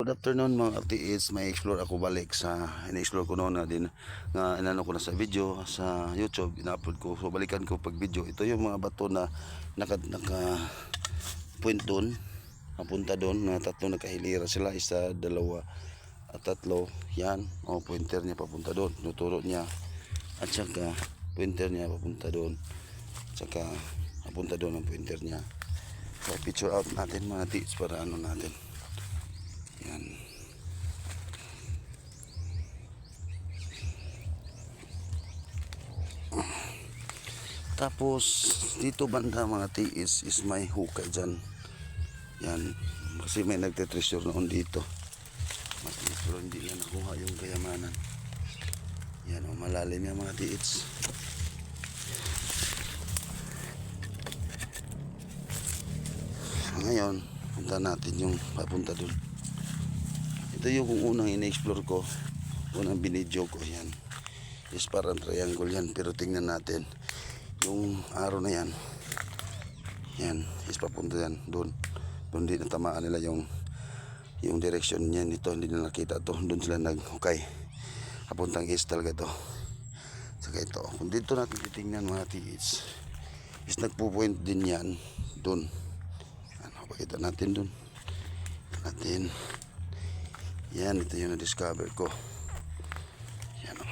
Good afternoon mga RTH, may explore ako balik sa in-explore ko noon na din nga inano ko na sa video sa YouTube, ina-upload ko. So balikan ko pag video. Ito yung mga bato na naka point doon, napunta doon na tatlo nakahilira sila, isa, dalawa at tatlo. Yan, pointer niya papunta doon, tuturo niya. At saka pointer niya papunta doon. Saka papunta doon ang pointer niya. So picture out natin mga tips para ano natin. Yan. Tapos dito banda mga tiis is may hukay dyan. Yan. Kasi may nagtetreasure noon dito. Pero hindi na nakuha yung kayamanan. Yan, malalim yung mga tiis. Ngayon punta natin yung papunta doon. Ito yung unang in-explore ko, unang binidyo ko. Yan is parang triangle yan, pero tingnan natin yung araw na yan. Yan is papunta yan doon din natamaan nila yung direction niya nito, hindi na nakita to. Doon sila naghukay papuntang east talaga to. Saka ito, kung dito natin titingnan mga tiits, is nagpo-point din yan doon. Ano, pakita natin doon natin. Yan, ito yung na-discover ko. Yan o.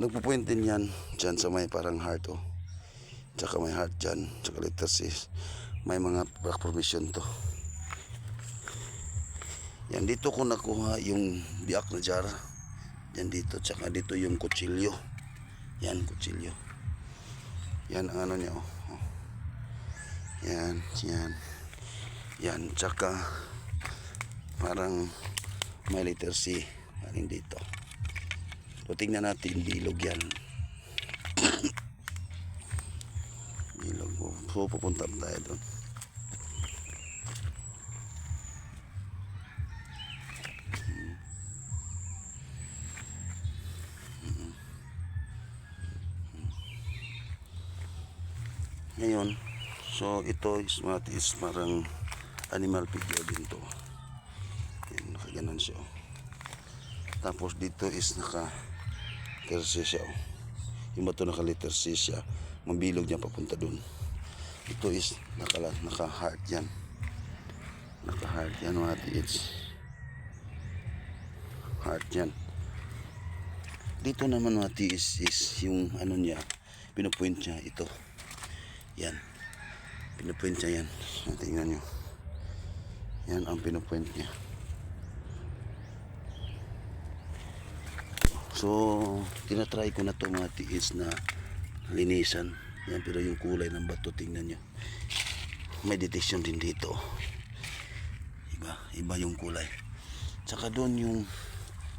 Nagpo-point din yan dyan sa may parang heart o. Tsaka may heart dyan. Tsaka letter C. May mga rock formation to. Yan, dito ko nakuha yung biak na jar. Yan dito. Tsaka dito yung kutsilyo. Yan, kutsilyo. Yan ang ano niya o. Yan, yan. Yan, tsaka parang may letter C galing dito. So tingnan natin, bilog yan. Bilog mo. So pupunta tayo doon. Ngayon, so ito is parang animal figure din to. Yan, nakaganan siya. Tapos dito is naka terce siya. Yung bato naka letter C siya. Mabilog niya papunta dun. Ito is naka heart yan. Naka heart yan mga tiits. Heart yan. Dito naman mga tiits is yung ano niya, pinupoint niya ito. Yan. Pinupoint niya yan. Tingnan nyo. Yan ang pinupoint niya. So, tinatry ko na to mga tiis na linisan. Yan, pero yung kulay ng bato, tingnan nyo. May detection din dito. Iba yung kulay. Tsaka doon yung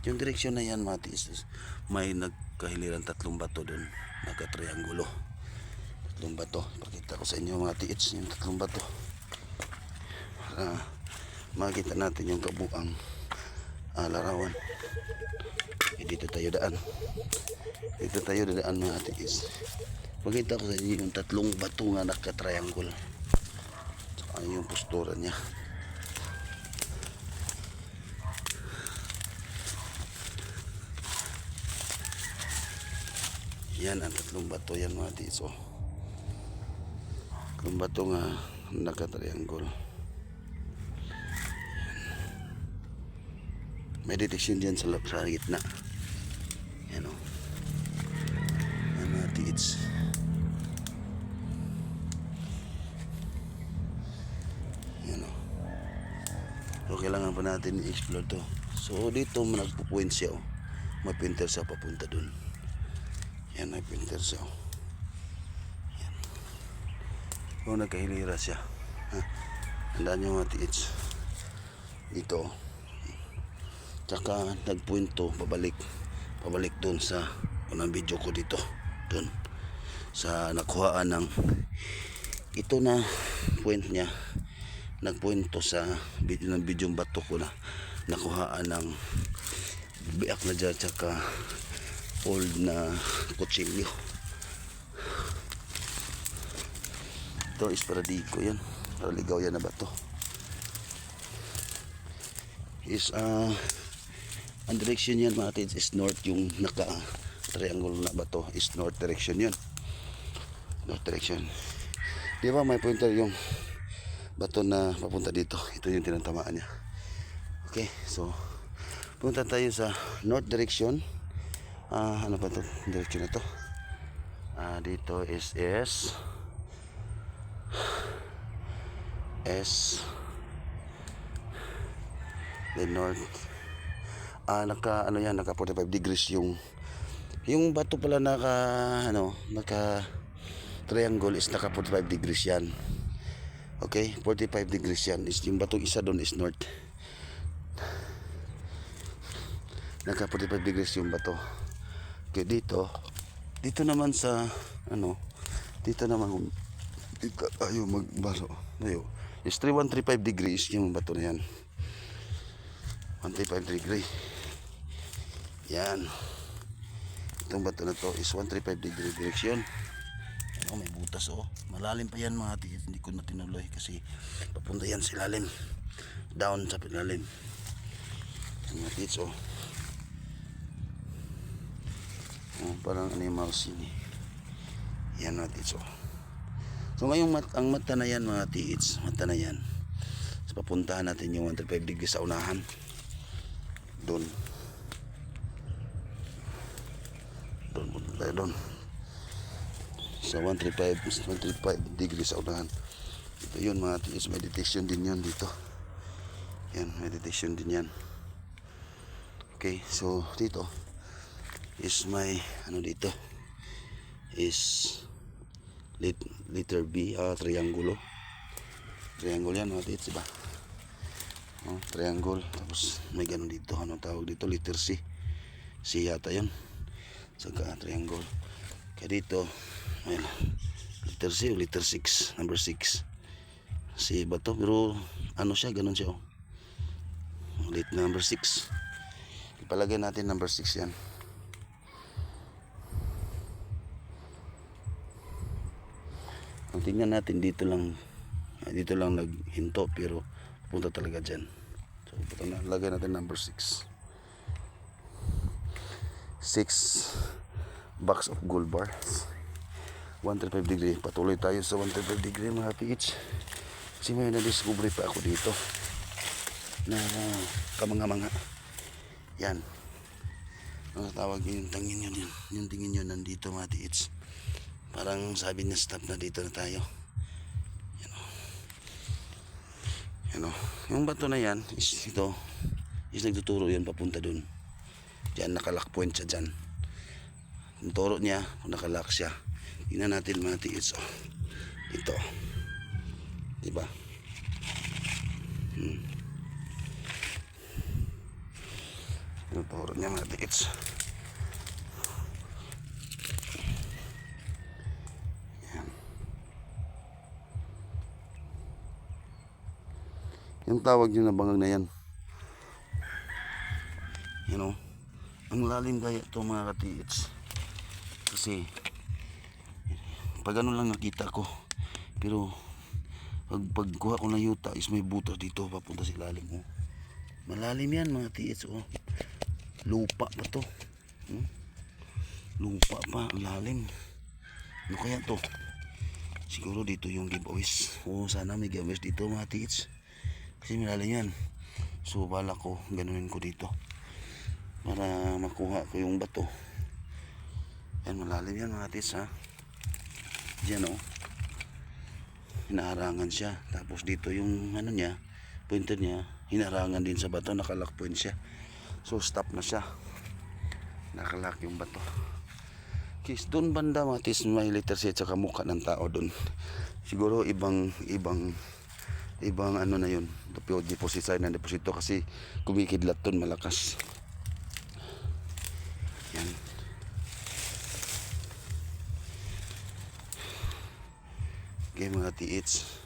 direksyon na yan mga tiis. May nagkahiliran tatlong bato doon. Nagka-triangulo. Tatlong bato. Pakita ko sa inyo mga tiis yung tatlong bato. Para makita natin yung kabuang larawan. Dito tayo daan. Dito tayo daan mga tiis. Pakita ko sa inyo yung tatlong bato nga naka-triangle. Saka yung postura niya. Yan ang tatlong bato yan mga tiis. Tatlong bato nga naka-triangle. May detection dyan sa gitna. Yan o. Yan mga tiits. Yan o. So kailangan pa natin i-explore to. So dito nagpo-point siya o. May pointer siya papunta dun. Yan, may pointer siya o. Yan. O nagkahilira siya. Tandaan nyo mga tiits. Dito o. Tsaka nagpoint to pabalik doon sa unang video ko dito, doon sa nakuhaan ng ito na point niya. Nagpoint to sa video bato ko na nakuhaan ng biak na dyan, tsaka old na kutsilyo. Ito is paradigo yan, paraligaw yan na bato. is ang direction yan mga tids is north. Yung naka triangle na bato is north direction yun. North direction. Di ba may pointer yung bato na papunta dito? Ito yung tinatamaan niya. Okay, so punta tayo sa north direction. Ano ba to direction na to? Dito is the north. Naka 45 degrees yung bato pala naka triangle is naka 45 degrees yan. Okay, 45 degrees yan. Is yung batong isa doon is north. Naka 45 degrees yung bato. Okay, dito naman sa dito naman dito tayo magbaro. Ayo. Is 3135 degrees yung bato na yan. 135 degree. Yan. Itong bato na to is 135 degree direction. May butas malalim pa yan mga tiis. Hindi ko na tinuloy kasi papunta yan sa ilalim, down sa ilalim mga tiis. Parang animals yun yan mga tiis. So ngayong ang mata na yan mga tiis, mata na yan, so papuntahan natin yung 135 degree sa unahan doon punta tayo doon sa 135 degrees sa unahan. Ito yun mga tiis, meditation din yan dito. Yan, meditation din yan. Okay, so dito is may dito is letter B, triangle yan mga tiis, diba? Triangle, tapos may ganun dito, tawag dito, letter C yata yun, saka triangle. Kaya dito may letter C o letter 6, number 6 C ba to? Pero siya, ganun siya ulit, number 6. Ipalagay natin number 6 yan. Ang tingnan natin dito lang naghinto pero punta talaga dyan. So lagay natin number 6 box of gold bars, 135 degree. Patuloy tayo sa 135 degree mga tiits. Kasi may na-discover pa ako dito na kamanga-manga. Yan. Ano tawag yung tingin yun? Yung tingin yun nandito mga tiits. Parang sabi niya stop na, dito na tayo. Yan o. Yung bato na yan is nagtuturo yan papunta dun. Diyan nakalock point siya dyan. Yung turo niya kung nakalock siya. Tingnan natin mga tiits. Ito. Diba? Yung turo niya mga tiits. Yan. Yung tawag nyo na bangag na yan. Ang lalim kaya ito mga katiits. Kasi pag lang nakita ko, pero pagkuha ko ng yuta is may butas dito papunta sa ilalim. Malalim yan mga tiits. Lupa pa to. Lupa pa, ang lalim. Ano kaya to? Siguro dito yung giveaways. Sana may giveaways dito mga tiits. Kasi malalim yan. So bala ko ganunin ko dito para makuha ko yung bato. Yan, malalim yan mga tiits Diyan hinaharangan siya. Tapos dito yung niya, pointer niya, hinaharangan din sa bato, nakalock point siya. So stop na siya, nakalock yung bato. Kis doon banda mga tiits, may letter C at saka mukha ng tao doon. Siguro ibang na yun, deposit sign ng deposito kasi kumikidlat doon malakas. Yan. Okay mga tiits,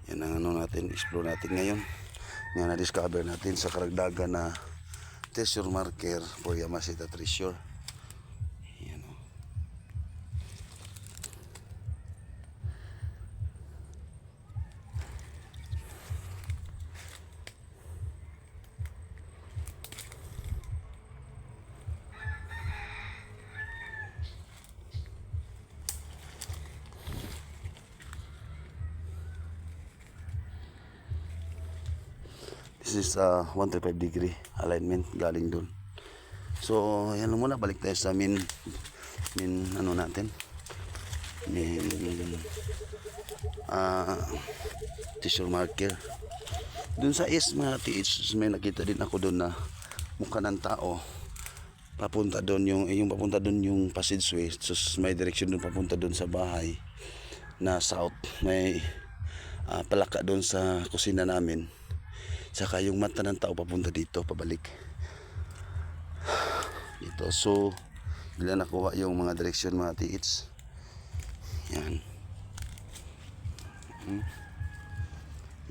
yan ang natin, explore natin ngayon. Yan na-discover natin sa karagdagan na treasure marker for Yamashita Treasure. Yan This is 135 degree alignment galing doon. So, yan lang muna. Balik tayo sa main ano natin. Main tissue marker. Doon sa is mga TH, may nakita din ako doon na mukha ng tao. Papunta doon yung papunta doon yung passageway. So, may direction doon papunta doon sa bahay na south. May palaka doon sa kusina namin. Saka yung mata ng tao papunta dito, pabalik. Dito. So, bila nakuha yung mga direksyon mga TH. Yan.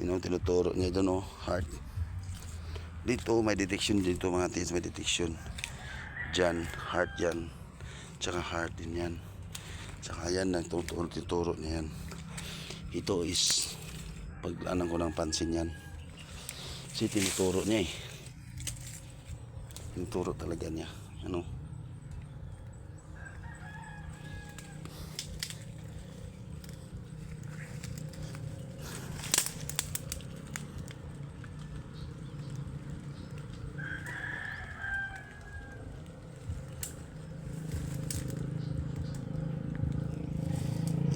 Yun ang tinuturo niya doon, heart. Dito, may detection dito mga TH, may detection. Diyan, heart yan. Tsaka heart din yan. Tsaka yan, tinuturo niya yan. Ito is, paglanan ko ng pansin yan. Kasi tinuturo niya eh. Tinuturo talaga niya. Ano?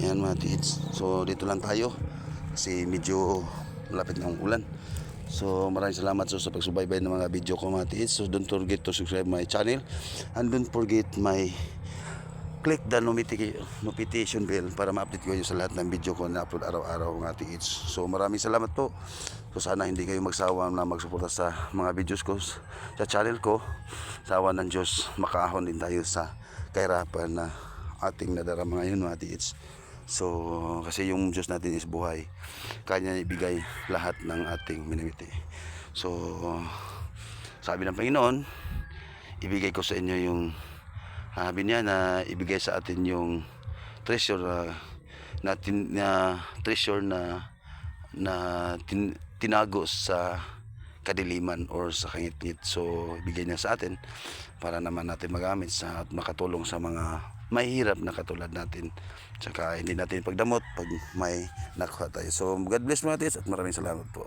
Yan mga tits. So dito lang tayo kasi medyo malapit na ang ulan. So maraming salamat sa pagsubaybay ng mga video ko mga tits. So don't forget to subscribe my channel and don't forget my click the notification bell para ma-update ko sa lahat ng video ko na upload araw-araw mga tits. So maraming salamat po. So sana hindi kayo magsawa na magsuporta sa mga videos ko sa channel ko. Sa awa ng Diyos makaahon din tayo sa kahirapan na ating nadarama ngayon mga tits. So, kasi yung Diyos natin is buhay. Kanya ibigay lahat ng ating minamiti. So, sabi ng Panginoon, ibigay ko sa inyo yung sabi niya na ibigay sa atin yung treasure tinago sa kadiliman or sa kangit-ngit. So, ibigay niya sa atin para naman natin magamit at makatulong sa mga mahirap na katulad natin. Tsaka hindi natin pagdamot pag may nakuha tayo. So God bless mga tis at maraming salamat po.